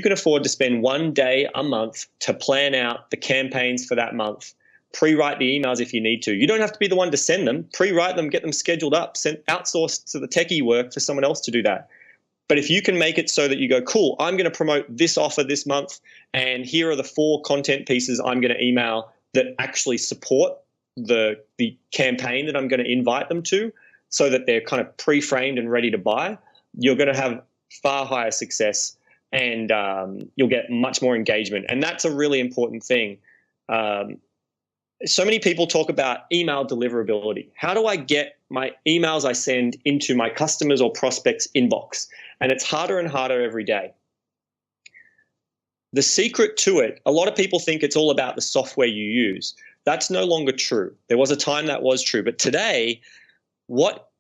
can afford to spend 1 day a month to plan out the campaigns for that month, pre-write the emails if you need to. You don't have to be the one to send them. Pre-write them, get them scheduled up, outsource to the techie work for someone else to do that. But if you can make it so that you go, cool, I'm going to promote this offer this month, and here are the 4 content pieces I'm going to email that actually support the campaign that I'm going to invite them to, so that they're kind of pre-framed and ready to buy, you're going to have far higher success, and you'll get much more engagement. And that's a really important thing. So many people talk about email deliverability. How do I get my emails I send into my customers or prospects' inbox? And it's harder and harder every day. The secret to it, a lot of people think it's all about the software you use. That's no longer true. There was a time that was true. But today, what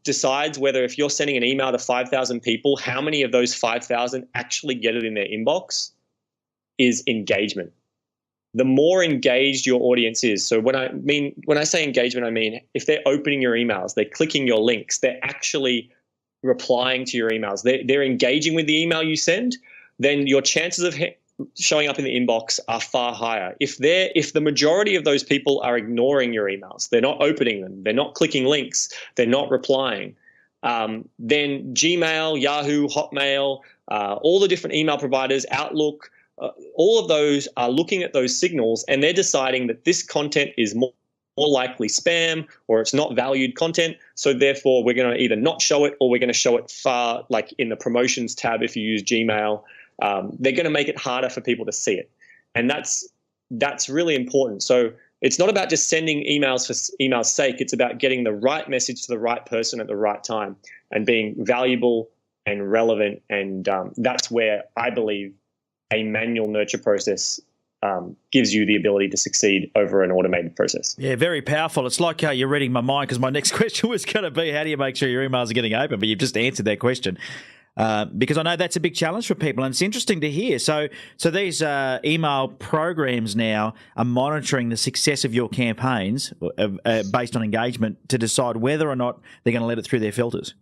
decides whether, if you're sending an email to 5,000 people, how many of those 5,000 actually get it in their inbox is engagement. The more engaged your audience is. So when I say engagement, I mean if they're opening your emails, they're clicking your links, they're actually replying to your emails, they're engaging with the email you send, then your chances of showing up in the inbox are far higher. If the majority of those people are ignoring your emails, they're not opening them, they're not clicking links, they're not replying, then Gmail, Yahoo, Hotmail, all the different email providers, Outlook, all of those are looking at those signals, and they're deciding that this content is more likely spam, or it's not valued content. So therefore, we're going to either not show it, or we're going to show it far, like in the promotions tab if you use Gmail. They're going to make it harder for people to see it. And that's really important. So it's not about just sending emails for email's sake. It's about getting the right message to the right person at the right time and being valuable and relevant. And that's where I believe a manual nurture process gives you the ability to succeed over an automated process. Yeah, very powerful. It's like you're reading my mind, because my next question was going to be, how do you make sure your emails are getting open? But you've just answered that question. Because I know that's a big challenge for people, and it's interesting to hear. So these email programs now are monitoring the success of your campaigns based on engagement to decide whether or not they're going to let it through their filters.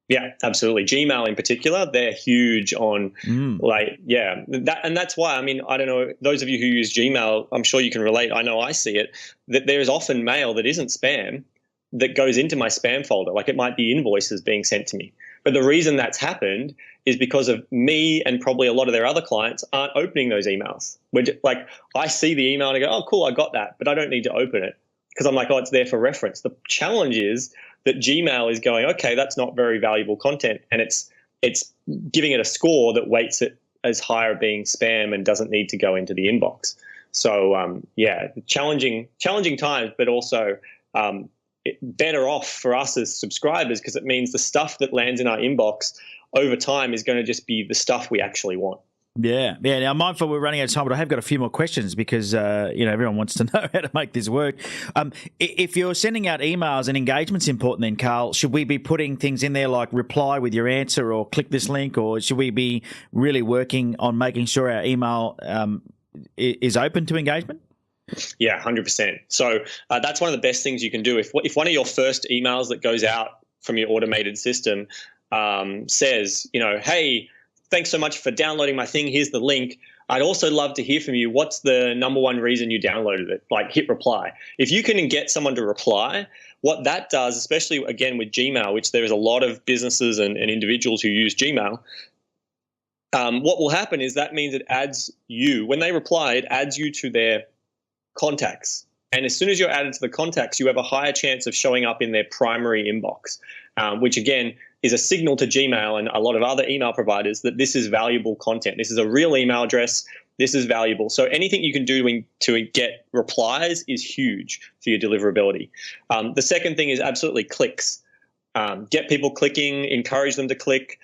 Yeah, absolutely. Gmail in particular, they're huge on and that's why, I mean, I don't know, those of you who use Gmail, I'm sure you can relate. I know I see it, that there is often mail that isn't spam that goes into my spam folder. Like, it might be invoices being sent to me. But the reason that's happened is because of me, and probably a lot of their other clients aren't opening those emails. Like, I see the email and I go, oh, cool, I got that, but I don't need to open it because I'm like, oh, it's there for reference. The challenge is that Gmail is going, okay, that's not very valuable content, and it's giving it a score that weights it as higher being spam and doesn't need to go into the inbox. So challenging times, but also better off for us as subscribers, because it means the stuff that lands in our inbox over time is going to just be the stuff we actually want. Yeah. Now, I'm mindful we're running out of time, but I have got a few more questions because everyone wants to know how to make this work. If you're sending out emails and engagement's important, then Carl, should we be putting things in there like reply with your answer or click this link, or should we be really working on making sure our email is open to engagement? Yeah, 100%. So that's one of the best things you can do. If one of your first emails that goes out from your automated system says, hey, thanks so much for downloading my thing, here's the link, I'd also love to hear from you. What's the number one reason you downloaded it? Like, hit reply. If you can get someone to reply, what that does, especially again with Gmail, which there is a lot of businesses and individuals who use Gmail, what will happen is that means it adds you, when they reply, it adds you to their contacts. And as soon as you're added to the contacts, you have a higher chance of showing up in their primary inbox, which again is a signal to Gmail and a lot of other email providers that this is valuable content. This is a real email address. This is valuable. So anything you can do to get replies is huge for your deliverability. The second thing is absolutely clicks. Get people clicking, encourage them to click.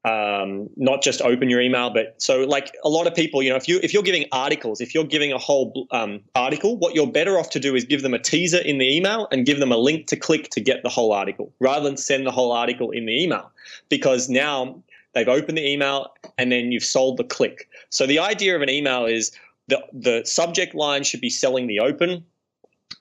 Not just open your email, but so like a lot of people, if you're giving articles, if you're giving a whole article, what you're better off to do is give them a teaser in the email and give them a link to click to get the whole article, rather than send the whole article in the email, because now they've opened the email and then you've sold the click. So the idea of an email is the subject line should be selling the open,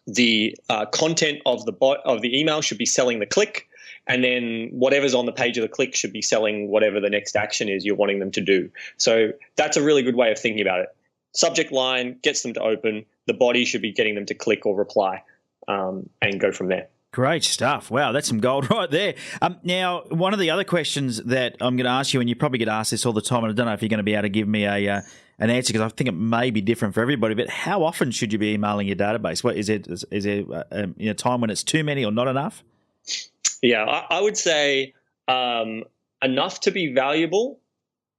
the content of the email should be selling the click, and then whatever's on the page of the click should be selling whatever the next action is you're wanting them to do. So that's a really good way of thinking about it. subject line gets them to open. The body should be getting them to click or reply, and go from there. Great stuff. Wow, that's some gold right there. Now, one of the other questions that I'm going to ask you, and you probably get asked this all the time, and I don't know if you're going to be able to give me an answer because I think it may be different for everybody, but how often should you be emailing your database? What is there a time when it's too many or not enough? Yeah, I would say enough to be valuable,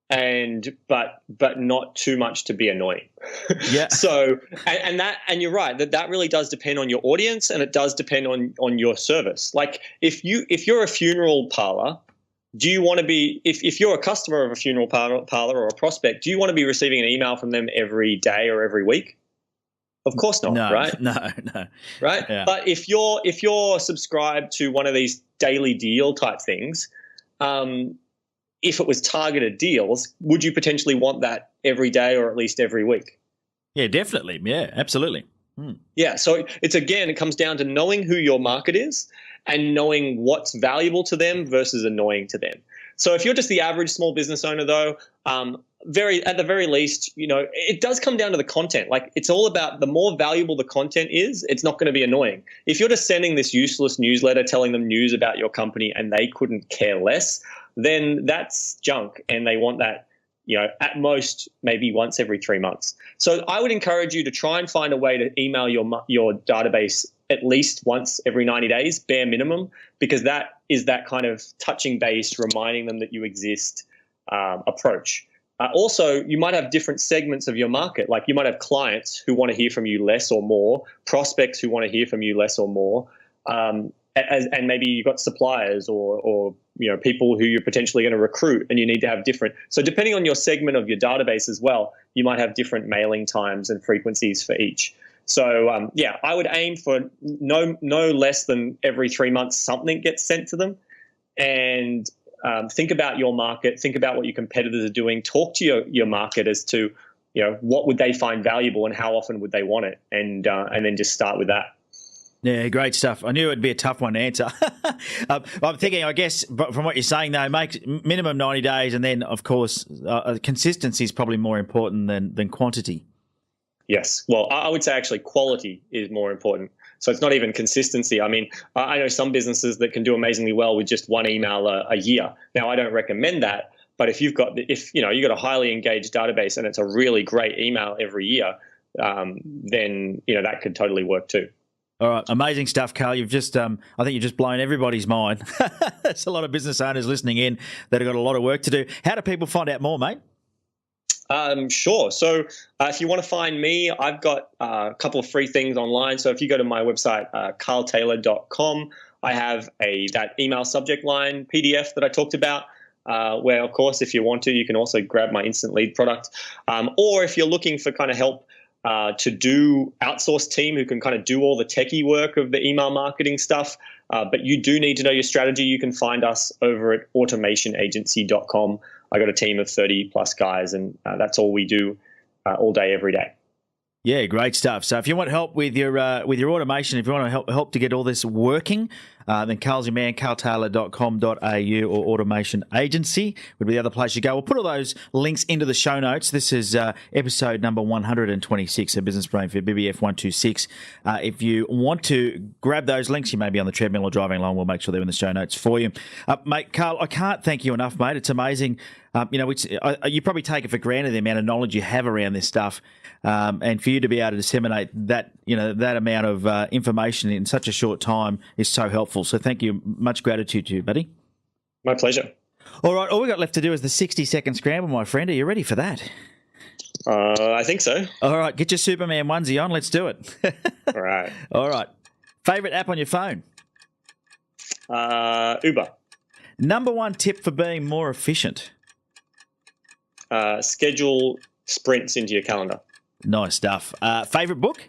but not too much to be annoying. Yeah. So and you're right that really does depend on your audience, and it does depend on your service. Like if you're a funeral parlor, do you want to be if you're a customer of a funeral parlor or a prospect, do you want to be receiving an email from them every day or every week? Of course not, no, right? No. Right? Yeah. But if you're subscribed to one of these daily deal type things, if it was targeted deals, would you potentially want that every day or at least every week? Yeah, definitely. Yeah, absolutely. Yeah, so it comes down to knowing who your market is and knowing what's valuable to them versus annoying to them. So if you're just the average small business owner, though, at the very least, it does come down to the content. Like it's all about the more valuable the content is, it's not going to be annoying. If you're just sending this useless newsletter telling them news about your company and they couldn't care less, then that's junk, and they want that, at most maybe once every 3 months. So I would encourage you to try and find a way to email your database at least once every 90 days, bare minimum, because that is that kind of touching base, reminding them that you exist approach. Also, you might have different segments of your market. Like you might have clients who want to hear from you less or more, prospects who want to hear from you less or more, and maybe you've got suppliers or people who you're potentially going to recruit, and you need to have different. So depending on your segment of your database as well, you might have different mailing times and frequencies for each. So I would aim for no less than every 3 months something gets sent to them, and think about your market, think about what your competitors are doing, talk to your market as to what would they find valuable and how often would they want it, and then just start with that. Yeah, great stuff. I knew it'd be a tough one to answer. I'm thinking, I guess, from what you're saying, though, make minimum 90 days, and then, of course, consistency is probably more important than quantity. Yes. Well, I would say actually quality is more important. So it's not even consistency. I mean, I know some businesses that can do amazingly well with just one email a year. Now, I don't recommend that, but if you've got a highly engaged database and it's a really great email every year, then that could totally work too. All right, amazing stuff, Carl. You've just, I think you've just blown everybody's mind. There's a lot of business owners listening in that have got a lot of work to do. How do people find out more, mate? Sure. So if you want to find me, I've got a couple of free things online. So if you go to my website, carltaylor.com, I have that email subject line PDF that I talked about, where, of course, if you want to, you can also grab my instant lead product. Or if you're looking for kind of help to do outsourced team who can kind of do all the techie work of the email marketing stuff, but you do need to know your strategy, you can find us over at automationagency.com. I got a team of 30 plus guys, and that's all we do all day, every day. Yeah, great stuff. So if you want help with your automation, if you want to help to get all this working, then Carl's your man, carltaylor.com.au or Automation Agency would be the other place you go. We'll put all those links into the show notes. This is episode number 126 of Business Brain for BBF126. If you want to grab those links, you may be on the treadmill or driving along. We'll make sure they're in the show notes for you. Mate, Carl, I can't thank you enough, mate. It's amazing. You probably take it for granted the amount of knowledge you have around this stuff, and for you to be able to disseminate that amount of information in such a short time is so helpful. So thank you. Much gratitude to you, buddy. My pleasure. All right, all we got left to do is the 60-second scramble, my friend. Are you ready for that? I think so. All right, get your Superman onesie on. Let's do it. All right. All right. Favorite app on your phone? Uber. Number one tip for being more efficient? Schedule sprints into your calendar. Nice stuff. Favorite book?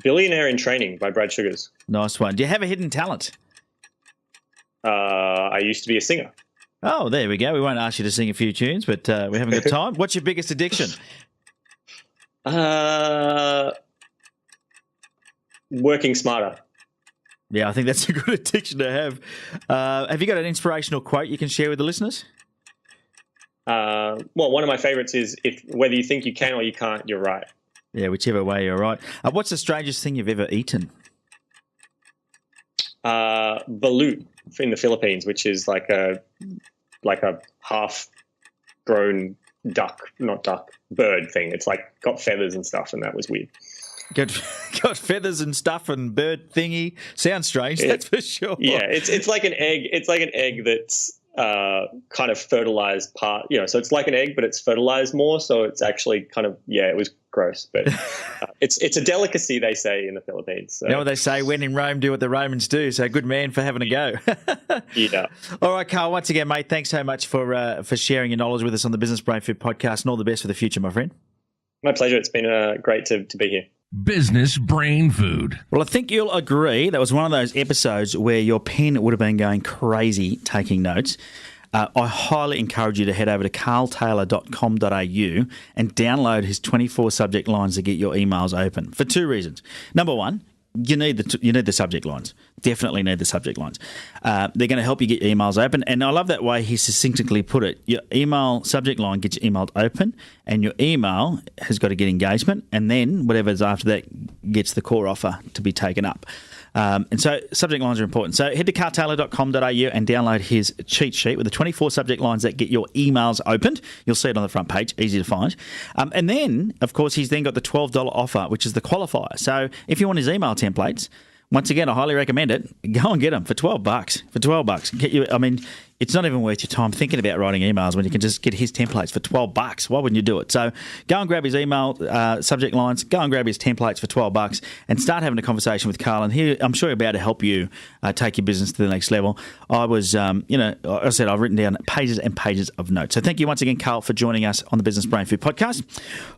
Billionaire in Training by Brad Sugars. Nice one. Do you have a hidden talent? I used to be a singer. Oh, there we go. We won't ask you to sing a few tunes, but we're having a good time. What's your biggest addiction? Working smarter. Yeah, I think that's a good addiction to have. Have you got an inspirational quote you can share with the listeners? One of my favorites is whether you think you can or you can't, you're right. Yeah, whichever way you're right. What's the strangest thing you've ever eaten? Balut in the Philippines, which is like a half-grown bird thing. It's like got feathers and stuff, and that was weird. Got feathers and stuff and bird thingy. Sounds strange, that's for sure. Yeah, it's like an egg. It's like an egg that's kind of fertilized part. So it's like an egg, but it's fertilized more. So it's actually kind of it was gross, but it's a delicacy, they say, in the Philippines. So. You know what they say? When in Rome, do what the Romans do. So good man for having a go. Yeah. All right, Carl. Once again, mate, thanks so much for sharing your knowledge with us on the Business Brain Food podcast, and all the best for the future, my friend. My pleasure. It's been great to be here. Business Brain Food. Well, I think you'll agree that was one of those episodes where your pen would have been going crazy taking notes. I highly encourage you to head over to carltaylor.com.au and download his 24 subject lines to get your emails open for two reasons. Number one, you need the subject lines. Definitely need the subject lines. They're going to help you get your emails open. And I love that way he succinctly put it. Your email subject line gets your email open, and your email has got to get engagement, and then whatever's after that gets the core offer to be taken up. And so subject lines are important. So head to carltaylor.com.au and download his cheat sheet with the 24 subject lines that get your emails opened. You'll see it on the front page, easy to find. And then, of course, he's then got the $12 offer, which is the qualifier. So if you want his email templates, once again, I highly recommend it. Go and get them for $12. For $12, get you. I mean, it's not even worth your time thinking about writing emails when you can just get his templates for $12. Why wouldn't you do it? So go and grab his email subject lines. Go and grab his templates for $12, and start having a conversation with Carl. And I'm sure he'll be able to help you take your business to the next level. I was, I said I've written down pages and pages of notes. So thank you once again, Carl, for joining us on the Business Brain Food podcast.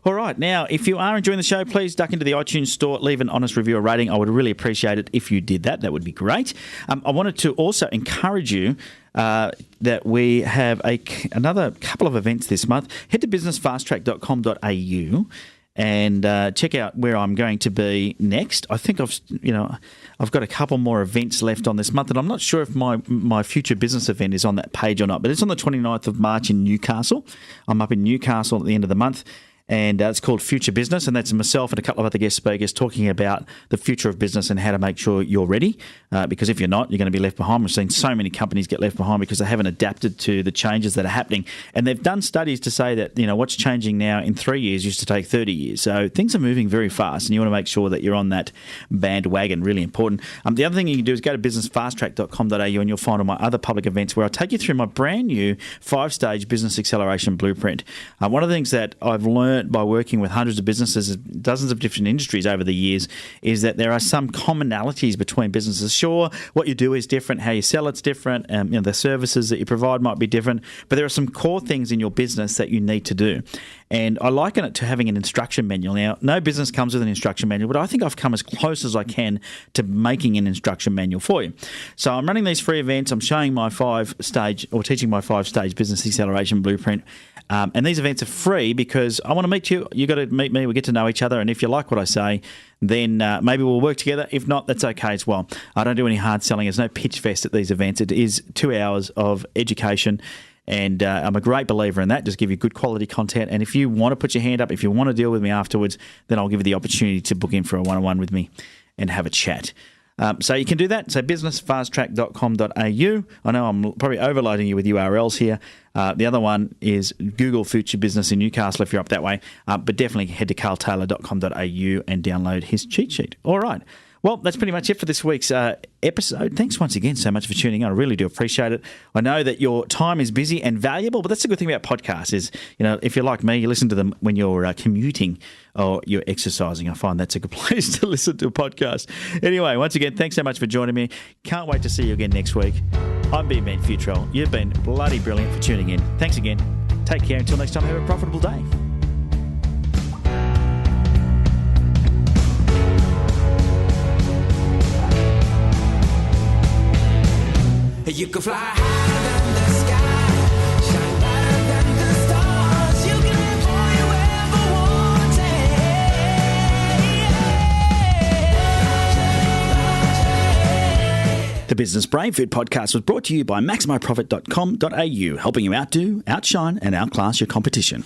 All right, now if you are enjoying the show, please duck into the iTunes store, leave an honest review or rating. I would really appreciate it if you did that. That would be great. I wanted to also encourage you that we have another couple of events this month. Head to businessfasttrack.com.au and check out where I'm going to be next. I think I've got a couple more events left on this month, and I'm not sure if my future business event is on that page or not, but it's on the 29th of March in Newcastle. I'm up in Newcastle at the end of the month. And it's called Future Business, and that's myself and a couple of other guest speakers talking about the future of business and how to make sure you're ready, because if you're not, you're going to be left behind. We've seen so many companies get left behind because they haven't adapted to the changes that are happening. And they've done studies to say that what's changing now in 3 years used to take 30 years. So things are moving very fast, and you want to make sure that you're on that bandwagon. Really important. The other thing you can do is go to businessfasttrack.com.au, and you'll find all my other public events where I take you through my brand new 5-stage Business Acceleration Blueprint. One of the things that I've learned by working with hundreds of businesses, dozens of different industries over the years, is that there are some commonalities between businesses. Sure, what you do is different, how you sell it's different, the services that you provide might be different, but there are some core things in your business that you need to do. And I liken it to having an instruction manual. Now, no business comes with an instruction manual, but I think I've come as close as I can to making an instruction manual for you. So I'm running these free events. I'm showing my 5-stage or teaching my 5-stage Business Acceleration Blueprint. And these events are free because I want to meet you. You got to meet me. We get to know each other. And if you like what I say, then maybe we'll work together. If not, that's okay as well. I don't do any hard selling. There's no pitch fest at these events. It is 2 hours of education. And I'm a great believer in that. Just give you good quality content. And if you want to put your hand up, if you want to deal with me afterwards, then I'll give you the opportunity to book in for a one-on-one with me and have a chat. So you can do that. So businessfasttrack.com.au. I know I'm probably overloading you with URLs here. The other one is Google Future Business in Newcastle if you're up that way. But definitely head to carltaylor.com.au and download his cheat sheet. All right. Well, that's pretty much it for this week's episode. Thanks once again so much for tuning in. I really do appreciate it. I know that your time is busy and valuable, but that's the good thing about podcasts is, if you're like me, you listen to them when you're commuting or you're exercising. I find that's a good place to listen to a podcast. Anyway, once again, thanks so much for joining me. Can't wait to see you again next week. I'm Ben Futrell. You've been bloody brilliant for tuning in. Thanks again. Take care. Until next time, have a profitable day. You can fly higher than the sky, shine brighter than the stars. You can live all you ever wanted. The The Business Brain Food podcast was brought to you by MaxMyProfit.com.au, helping you outdo, outshine, and outclass your competition.